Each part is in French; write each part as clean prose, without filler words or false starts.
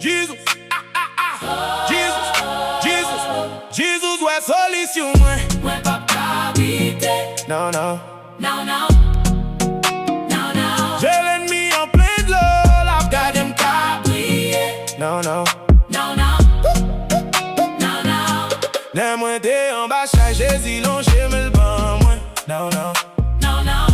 Jesus, Jesus, Jesus, Jesus, ouais, solution, moi. Mwen pa kabite. Non, non. Non, non. Non, non. J'ai l'ennemi en plein de l'eau, la garde me Kabriye. Non, non. Non, non. Non, non. Les moins t'es en bas, chaque Jésus, longé, me le ban, moi. Non, non. Non, non.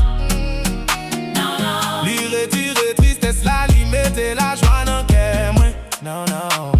Non, non. Li retire tristesse, la li mette la joie dans le cœur, moi. Non, non.